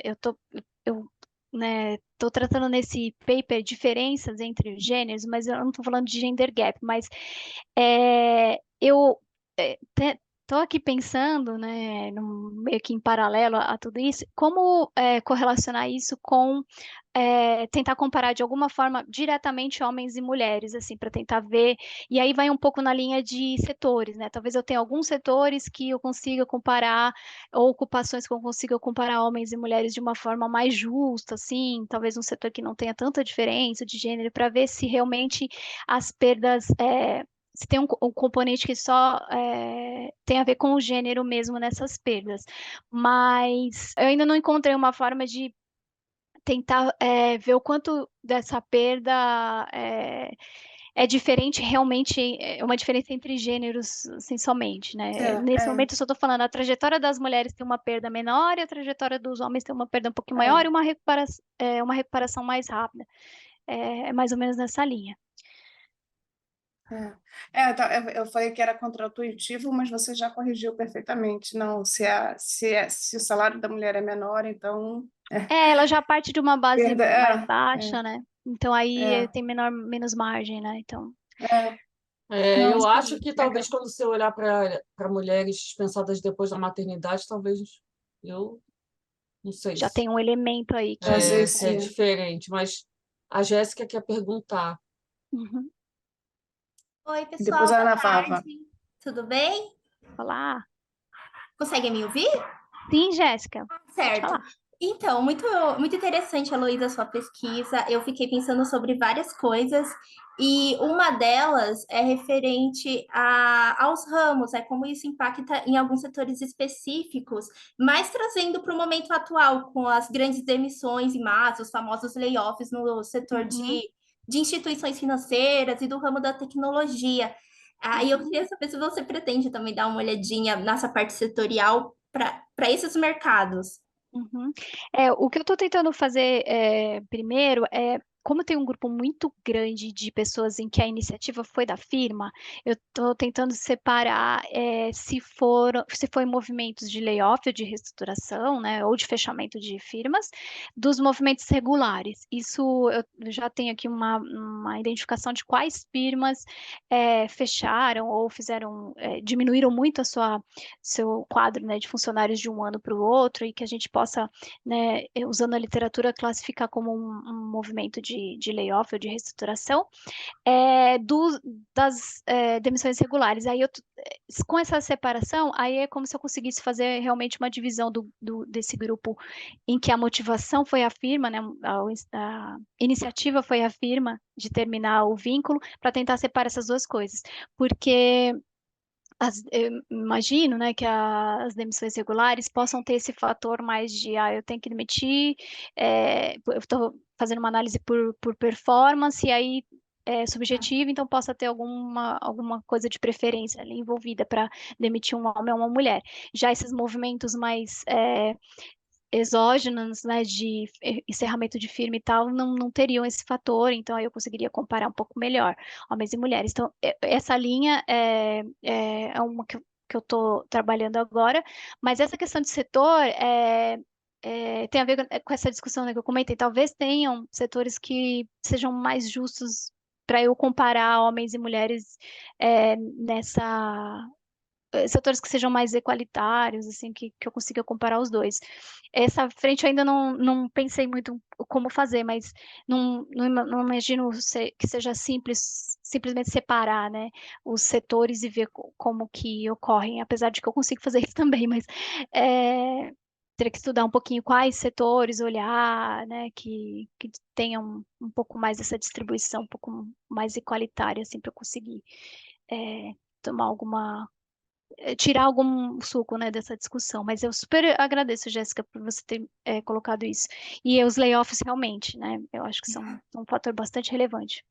eu, né, tô tratando nesse paper diferenças entre os gêneros, mas eu não estou falando de gender gap, mas eu estou aqui pensando, né, meio que em paralelo a tudo isso, como correlacionar isso com tentar comparar de alguma forma diretamente homens e mulheres, assim, para tentar ver, e aí vai um pouco na linha de setores, né? Talvez eu tenha alguns setores que eu consiga comparar, ou ocupações que eu consiga comparar homens e mulheres de uma forma mais justa, assim, talvez um setor que não tenha tanta diferença de gênero, para ver se realmente as perdas se tem um componente que só tem a ver com o gênero mesmo nessas perdas. Mas eu ainda não encontrei uma forma de tentar ver o quanto dessa perda é diferente realmente, é uma diferença entre gêneros, assim, somente, né? Nesse momento eu só estou falando, a trajetória das mulheres tem uma perda menor e a trajetória dos homens tem uma perda um pouquinho maior e uma recuperação mais rápida. É mais ou menos nessa linha. Eu falei que era contraintuitivo, mas você já corrigiu perfeitamente. Não, se o salário da mulher é menor, então Ela já parte de uma base perda, mais baixa, né? Então aí é, tem menos margem, né? Então, não, Eu acho sim, que legal. talvez quando você olhar para mulheres dispensadas depois da maternidade, talvez eu não sei já tem um elemento aí Às que. vezes se é sim. diferente, mas a Jéssica quer perguntar. Uhum. Oi, Depois pessoal, a boa Ana Fava. tarde. Tudo bem? Falar. Conseguem me ouvir? Sim, Jéssica, pode Certo. falar. Então, muito interessante, Heloísa, a sua pesquisa. Eu fiquei pensando sobre várias coisas e uma delas é referente aos ramos, como isso impacta em alguns setores específicos, mas trazendo para o momento atual, com as grandes demissões em massa, os famosos layoffs no setor Uhum. de instituições financeiras e do ramo da tecnologia. Aí eu queria saber se você pretende também dar uma olhadinha nessa parte setorial para esses mercados. Uhum. O que eu estou tentando fazer primeiro como tem um grupo muito grande de pessoas em que a iniciativa foi da firma, eu estou tentando separar se foi movimentos de layoff ou de reestruturação, né, ou de fechamento de firmas, dos movimentos regulares. Isso eu já tenho aqui uma identificação de quais firmas fecharam ou diminuíram muito seu quadro, né, de funcionários de um ano para o outro e que a gente possa, né, usando a literatura, classificar como um movimento de layoff ou de reestruturação das demissões regulares. Aí com essa separação, aí é como se eu conseguisse fazer realmente uma divisão desse grupo em que a motivação foi a firma, né, a iniciativa foi a firma de terminar o vínculo, para tentar separar essas duas coisas. Porque eu imagino, né, que as demissões regulares possam ter esse fator mais de, eu tenho que demitir, eu estou fazendo uma análise por performance, e aí é subjetivo, então possa ter alguma coisa de preferência ali envolvida para demitir um homem ou uma mulher. Já esses movimentos mais exógenos, né, de encerramento de firma e tal, não teriam esse fator, então aí eu conseguiria comparar um pouco melhor homens e mulheres. Então, essa linha é uma que eu estou trabalhando agora, mas essa questão de setor tem a ver com essa discussão, né, que eu comentei. Talvez tenham setores que sejam mais justos para eu comparar homens e mulheres nessa setores que sejam mais equalitários, assim, que eu consiga comparar os dois. Essa frente eu ainda não pensei muito como fazer, mas não imagino que seja simples, simplesmente separar, né, os setores e ver como que ocorrem, apesar de que eu consigo fazer isso também, mas teria que estudar um pouquinho quais setores olhar, né, que tenham um pouco mais essa distribuição, um pouco mais igualitária, assim, para eu conseguir tomar tirar algum suco, né, dessa discussão. Mas eu super agradeço, Jéssica, por você ter colocado isso. E os layoffs realmente, né, eu acho que são um fator bastante relevante.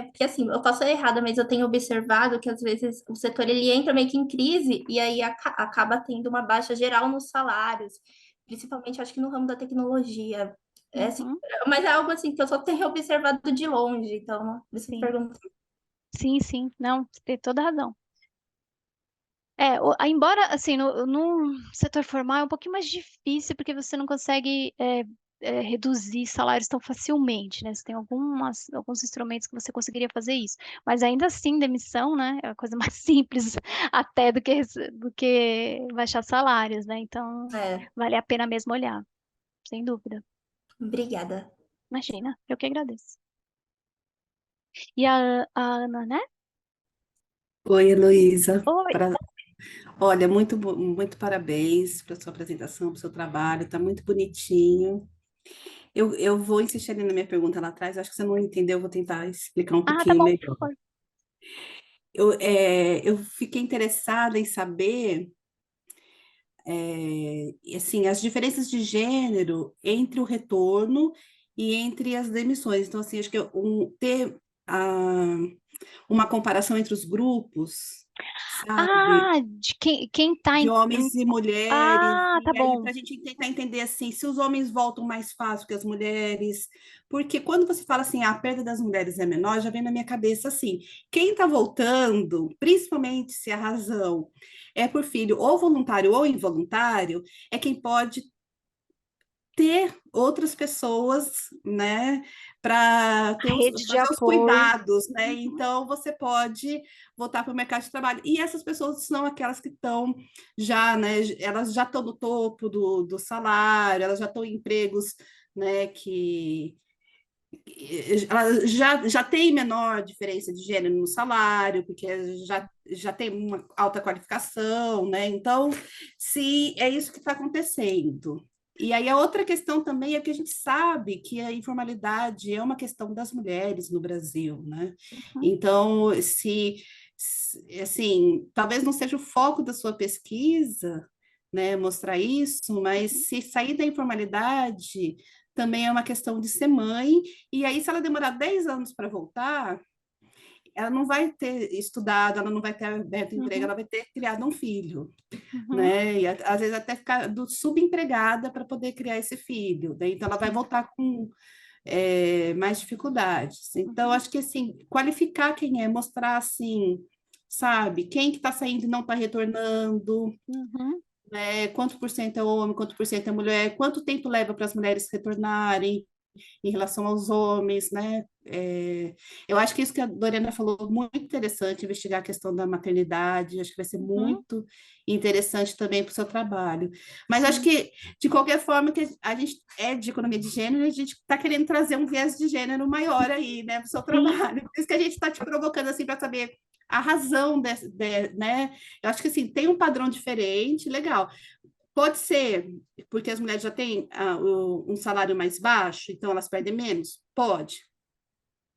Porque assim, eu posso ser errada, mas eu tenho observado que às vezes o setor ele entra meio que em crise e aí acaba tendo uma baixa geral nos salários, principalmente acho que no ramo da tecnologia. Assim, Uhum, mas é algo assim que eu só tenho observado de longe, então, por isso que eu sim. pergunto. Sim, não, você tem toda a razão. Embora, assim, no setor formal é um pouquinho mais difícil, porque você não consegue reduzir salários tão facilmente, né? Você tem alguns instrumentos que você conseguiria fazer isso. Mas ainda assim, demissão, né? É a coisa mais simples até do que baixar salários, né? Então, É, vale a pena mesmo olhar, sem dúvida. obrigada. Imagina, eu que agradeço. E a Ana, né? Oi, Heloísa. Oi. Olha, muito parabéns pela sua apresentação, pelo seu trabalho, está muito bonitinho. Eu vou insistir ali na minha pergunta lá atrás, acho que você não entendeu, eu vou tentar explicar um Ah, tá pouquinho bom. melhor. Eu fiquei interessada em saber, assim, as diferenças de gênero entre o retorno e entre as demissões. Então, assim, acho que ter uma comparação entre os grupos, sabe? De quem tá De homens e mulheres, Ah, tá e aí bom. para a gente tentar entender assim, se os homens voltam mais fácil que as mulheres, porque quando você fala assim, a perda das mulheres é menor, já vem na minha cabeça assim, quem está voltando, principalmente se a razão é por filho ou voluntário ou involuntário, é quem pode ter outras pessoas, né, para Rede de fazer os apoio. cuidados, né? Uhum, Então você pode voltar para o mercado de trabalho. E essas pessoas são aquelas que estão já, né? Elas já estão no topo do salário, elas já estão em empregos, né? Que elas já tem menor diferença de gênero no salário, porque já tem uma alta qualificação, né? Então, se é isso que está acontecendo. E aí a outra questão também é que a gente sabe que a informalidade é uma questão das mulheres no Brasil, né? uhum, Então, assim, talvez não seja o foco da sua pesquisa, né, mostrar isso, mas se sair da informalidade também é uma questão de ser mãe, e aí se ela demorar 10 anos para voltar, ela não vai ter estudado, ela não vai ter aberto emprego, uhum, ela vai ter criado um filho, uhum, né? E às vezes até ficar subempregada para poder criar esse filho, né? Então ela vai sim, voltar com mais dificuldades. Então uhum, acho que assim qualificar quem é, mostrar assim, sabe, quem que está saindo e não está retornando, uhum, quanto por cento é homem, quanto por cento é mulher, quanto tempo leva para as mulheres retornarem em relação aos homens, né? Eu acho que isso que a Doriana falou muito interessante, investigar a questão da maternidade, acho que vai ser uhum, muito interessante também para o seu trabalho. Mas acho sim, que, de qualquer forma, que a gente é de economia de gênero, a gente está querendo trazer um viés de gênero maior aí, né, para o seu sim, trabalho. Por isso que a gente está te provocando assim para saber a razão né? Eu acho que assim, tem um padrão diferente, legal. Pode ser porque as mulheres já têm um salário mais baixo, então elas perdem menos? Pode.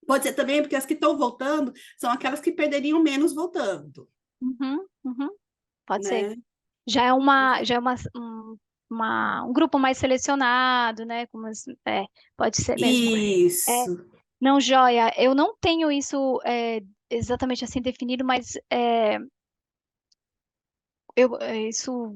Pode ser também porque as que estão voltando são aquelas que perderiam menos voltando, uhum, uhum, pode ser. né? Já é um grupo mais selecionado, né? Pode ser mesmo. É, Isso. não, joia, eu não tenho isso exatamente assim definido, mas isso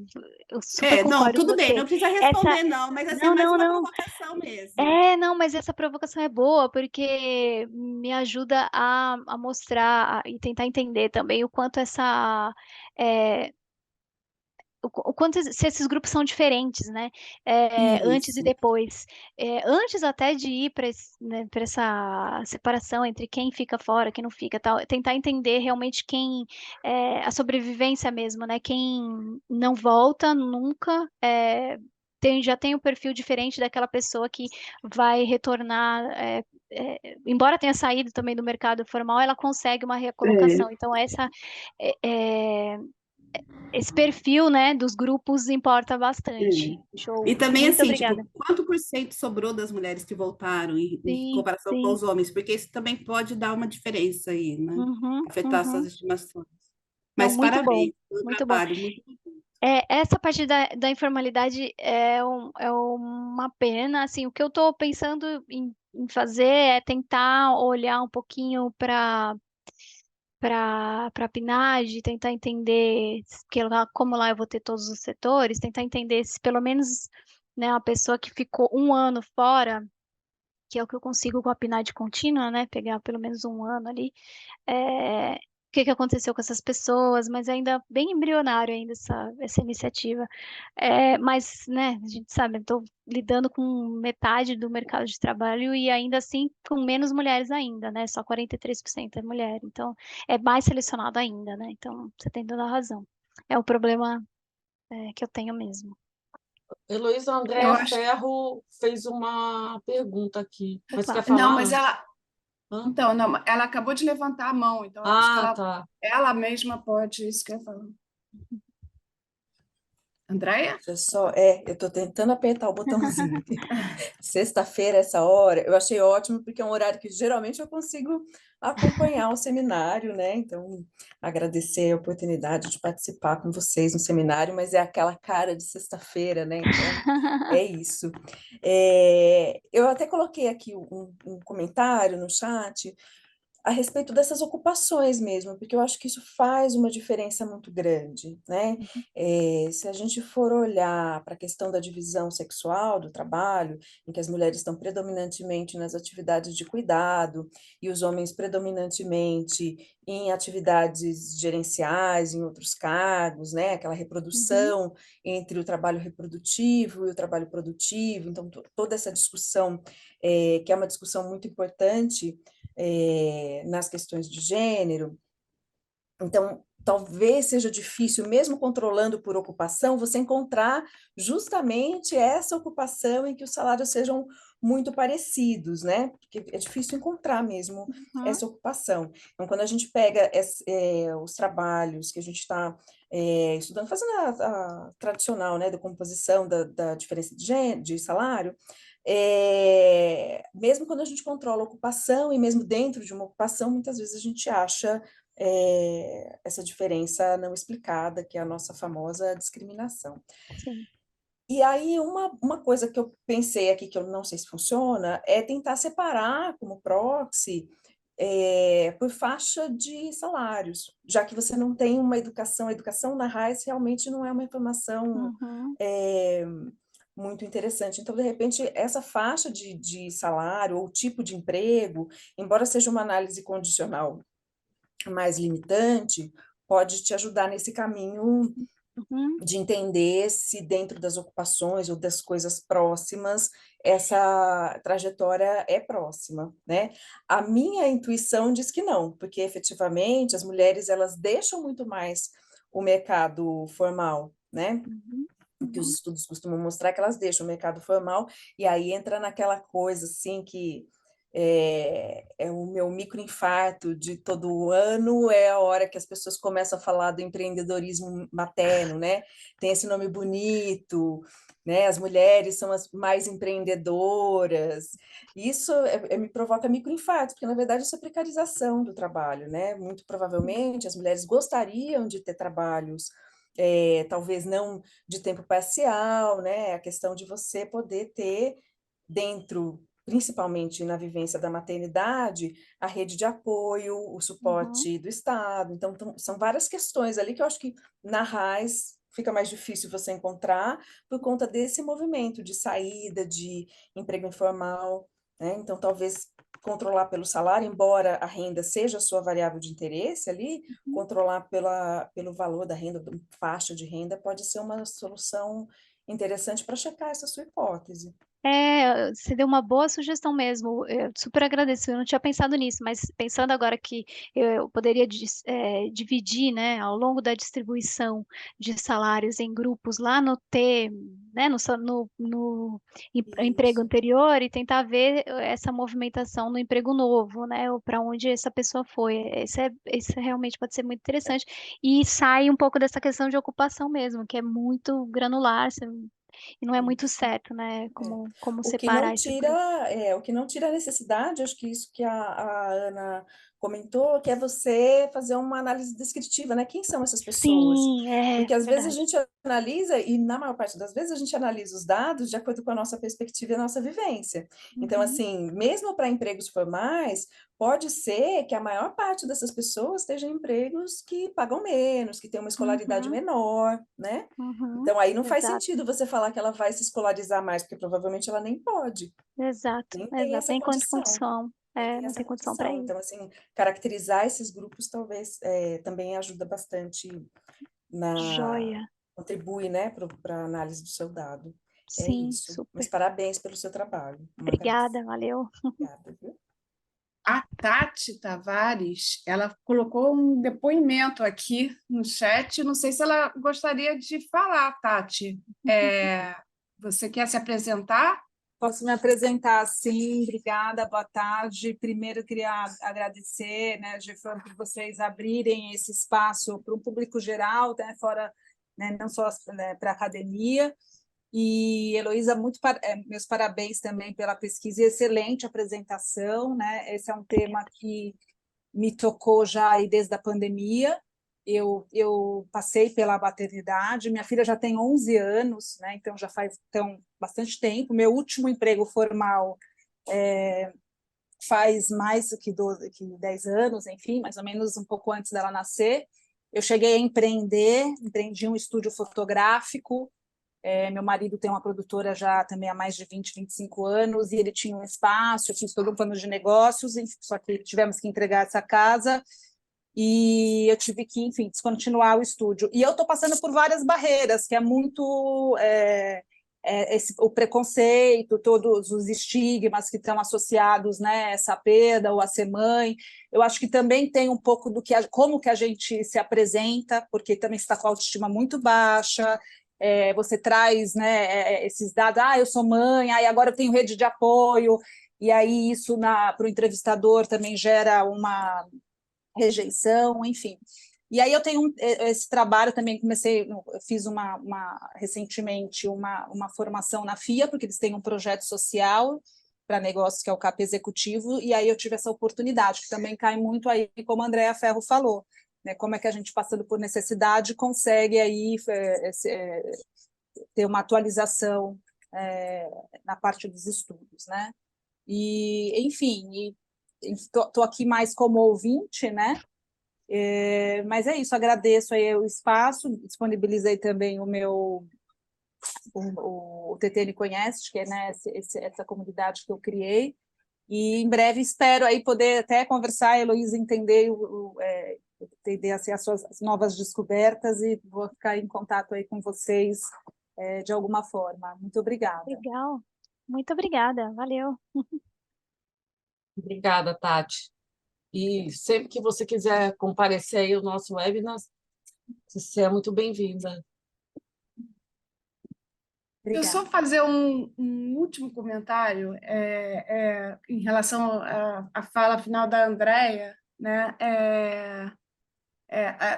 eu super Não, concordo com tudo bem, você. não precisa Essa, responder, não, mas assim, é não, mais não, uma não. provocação mesmo. Não, mas essa provocação é boa porque me ajuda a mostrar e tentar entender também o quanto é, o quanto se esses grupos são diferentes, né? Antes e Isso. depois. Antes até de ir para né, essa separação entre quem fica fora, quem não fica, tal, tentar entender realmente quem a sobrevivência mesmo, né? Quem não volta nunca. Já tem um perfil diferente daquela pessoa que vai retornar, embora tenha saído também do mercado formal, ela consegue uma recolocação. Então, é, é, esse perfil, né, dos grupos importa bastante. E Show. também, Muito assim, obrigada. tipo, quanto por cento sobrou das mulheres que voltaram em Sim, comparação com sim. os homens? Porque isso também pode dar uma diferença aí, né? Uhum, Afetar suas uhum. estimações. Não, Mas muito bom, parabéns pelo muito bom. trabalho, muito Essa parte da informalidade é uma pena, assim, o que eu estou pensando em fazer é tentar olhar um pouquinho para a PNAD, tentar entender como lá eu vou ter todos os setores, tentar entender se pelo menos, né, uma pessoa que ficou um ano fora, que é o que eu consigo com a PNAD contínua, né, pegar pelo menos um ano ali, o que aconteceu com essas pessoas, mas ainda bem embrionário ainda essa iniciativa. Mas, né, a gente sabe, estou lidando com metade do mercado de trabalho e ainda assim com menos mulheres ainda, né? Só 43% é mulher. Então, é mais selecionado ainda, né? Então, você tem toda a razão. É um problema que eu tenho mesmo. Heloísa, Eu Andréa acho. Ferro fez uma pergunta aqui. Mas você Opa. quer Não, falar mas antes? ela. Hã? Então, não, ela acabou de levantar a mão, então eu acho que Ah, tá. ela mesma pode. Isso que eu ia falar. Andréia? Eu tô tentando apertar o botãozinho aqui. Sexta-feira, essa hora, eu achei ótimo, porque é um horário que geralmente eu consigo acompanhar o seminário, né? Então, agradecer a oportunidade de participar com vocês no seminário, mas é aquela cara de sexta-feira, né? Então, é isso. Eu até coloquei aqui um comentário no chat a respeito dessas ocupações mesmo, porque eu acho que isso faz uma diferença muito grande, né? Se a gente for olhar para a questão da divisão sexual do trabalho, em que as mulheres estão predominantemente nas atividades de cuidado e os homens predominantemente em atividades gerenciais, em outros cargos, né? Aquela Uhum, reprodução entre o trabalho reprodutivo e o trabalho produtivo, então toda essa discussão, que é uma discussão muito importante, nas questões de gênero. Então, talvez seja difícil, mesmo controlando por ocupação, você encontrar justamente essa ocupação em que os salários sejam muito parecidos, né? Porque é difícil encontrar mesmo uhum, essa ocupação. Então, quando a gente pega os trabalhos que a gente está estudando, fazendo a tradicional, né, da composição da diferença de salário, mesmo quando a gente controla a ocupação e mesmo dentro de uma ocupação, muitas vezes a gente acha essa diferença não explicada, que é a nossa famosa discriminação. sim. E aí, uma coisa que eu pensei aqui, que eu não sei se funciona, é tentar separar como proxy por faixa de salários, já que você não tem uma educação, a educação na RAIS realmente não é uma informação Uhum, muito interessante. Então, de repente, essa faixa de salário ou tipo de emprego, embora seja uma análise condicional mais limitante, pode te ajudar nesse caminho uhum, de entender se dentro das ocupações ou das coisas próximas, essa trajetória é próxima, né? A minha intuição diz que não, porque efetivamente as mulheres elas deixam muito mais o mercado formal, né? uhum, Que os uhum. estudos costumam mostrar que elas deixam o mercado formal, e aí entra naquela coisa assim que é o meu microinfarto de todo ano, é a hora que as pessoas começam a falar do empreendedorismo materno, né? Tem esse nome bonito, né? As mulheres são as mais empreendedoras. Isso me provoca microinfarto, porque na verdade isso é precarização do trabalho, né? Muito provavelmente as mulheres gostariam de ter trabalhos talvez não de tempo parcial, né? A questão de você poder ter dentro, principalmente na vivência da maternidade, a rede de apoio, o Uhum. suporte do Estado. Então, são várias questões ali que eu acho que na RAIS fica mais difícil você encontrar por conta desse movimento de saída de emprego informal. né? Então, talvez controlar pelo salário, embora a renda seja a sua variável de interesse ali, controlar pelo valor da renda, faixa de renda, pode ser uma solução interessante para checar essa sua hipótese. Você deu uma boa sugestão mesmo. Eu super agradeço. Eu não tinha pensado nisso, mas pensando agora que eu poderia dividir, né, ao longo da distribuição de salários em grupos lá no T, né, no emprego Isso. anterior e tentar ver essa movimentação no emprego novo, né, ou para onde essa pessoa foi. Isso realmente pode ser muito interessante. E sai um pouco dessa questão de ocupação mesmo, que é muito granular. E não é muito Isso. certo, né? Como O que não separar esses tira, grupos. o que não tira a necessidade, acho que isso que a Ana comentou, que é você fazer uma análise descritiva, né? Quem são essas pessoas? Sim, é Porque às vezes a verdade. gente analisa, e na maior parte das vezes a gente analisa os dados de acordo com a nossa perspectiva e a nossa vivência. Então, Uhum, assim, mesmo para empregos formais, pode ser que a maior parte dessas pessoas estejam em empregos que pagam menos, que têm uma escolaridade uhum, menor, né? uhum. Então, aí não faz Exato, sentido você falar que ela vai se escolarizar mais, porque provavelmente ela nem pode, exato, nem tem exato. essa Nem condição, condição. nem tem Não essa tem condição para condição. isso. Então, assim, caracterizar esses grupos talvez também ajuda bastante na... Joia. contribui, né, para a análise do seu dado. É Sim, isso. Mas super. parabéns pelo seu trabalho. Uma graça. Obrigada, valeu. Obrigada, viu? A Tati Tavares, ela colocou um depoimento aqui no chat. Não sei se ela gostaria de falar, Tati. Você quer se apresentar? Posso me apresentar, sim, obrigada, boa tarde. Primeiro, eu queria agradecer, né, Gefran, por vocês abrirem esse espaço para o público geral, né, fora, né, não só para a academia. E, Heloísa, meus parabéns também pela pesquisa e excelente apresentação, né? Esse é um tema que me tocou já aí desde a pandemia. Eu passei pela maternidade, minha filha já tem 11 anos, né? Então já faz bastante tempo. Meu último emprego formal faz mais do que 10 anos, enfim, mais ou menos um pouco antes dela nascer. Eu cheguei a empreendi um estúdio fotográfico. Meu marido tem uma produtora já também há mais de 20, 25 anos, e ele tinha um espaço, eu fiz todo um plano de negócios, só que tivemos que entregar essa casa, e eu tive que, enfim, descontinuar o estúdio. E eu estou passando por várias barreiras, que é muito o preconceito, todos os estigmas que estão associados, né, a essa perda ou a ser mãe. Eu acho que também tem um pouco do que como que a gente se apresenta, porque também está com a autoestima muito baixa. Você traz, né, esses dados, eu sou mãe, agora eu tenho rede de apoio, e aí isso para o entrevistador também gera uma rejeição, enfim. E aí eu tenho esse trabalho também, fiz recentemente uma formação na FIA, porque eles têm um projeto social para negócios, que é o CAP Executivo, e aí eu tive essa oportunidade, que também cai muito aí, como a Andréa Ferro falou, né, como é que a gente, passando por necessidade, consegue aí ter uma atualização na parte dos estudos, né? E, enfim, estou aqui mais como ouvinte, né? Mas é isso, agradeço aí o espaço, disponibilizei também o TT Conhece, que é, né, essa comunidade que eu criei, e em breve espero aí poder até conversar, Heloísa, entender assim, as suas novas descobertas, e vou ficar em contato aí com vocês de alguma forma. Muito obrigada. Legal. Muito obrigada, valeu. Obrigada, Tati. E sempre que você quiser comparecer aí ao nosso webinar, você é muito bem-vinda. Eu só fazer um último comentário em relação à fala final da Andréia, né?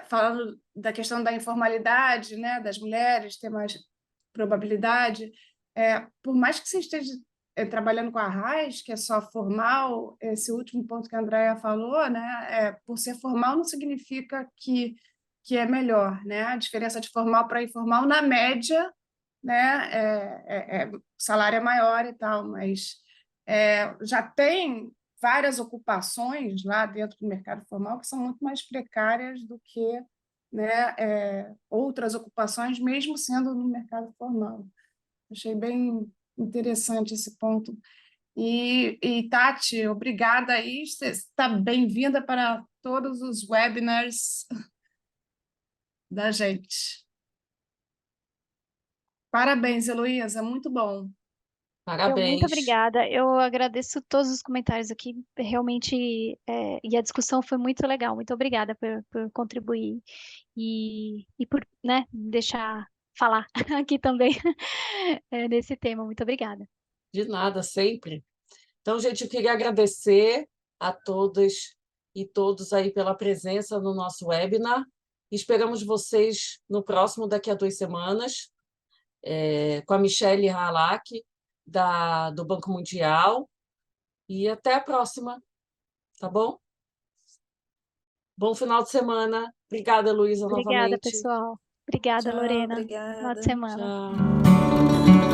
Falando da questão da informalidade, né? Das mulheres ter mais probabilidade. Por mais que você esteja trabalhando com a RAIS, que é só formal, esse último ponto que a Andréia falou, né? Por ser formal não significa que é melhor, né? A diferença de formal para informal, na média, né? O salário é maior e tal, mas já tem várias ocupações lá dentro do mercado formal que são muito mais precárias do que, né, outras ocupações, mesmo sendo no mercado formal. Achei bem interessante esse ponto E Tati, obrigada aí. Você está bem-vinda para todos os webinars da gente. Parabéns, Heloísa, muito bom. Muito Parabéns. obrigada. Eu agradeço todos os comentários aqui, realmente, e a discussão foi muito legal. Muito obrigada por contribuir e por, né, deixar falar aqui também nesse tema. Muito obrigada. De nada, sempre. Então, gente, eu queria agradecer a todas e todos aí pela presença no nosso webinar. Esperamos vocês no próximo, daqui a 2 semanas, com a Michelle Halak, do Banco Mundial. E até a próxima, tá bom? Bom final de semana. Obrigada, Heloísa, Obrigada, novamente. pessoal. Obrigada, Tchau, Lorena. Final de obrigada. semana. Tchau.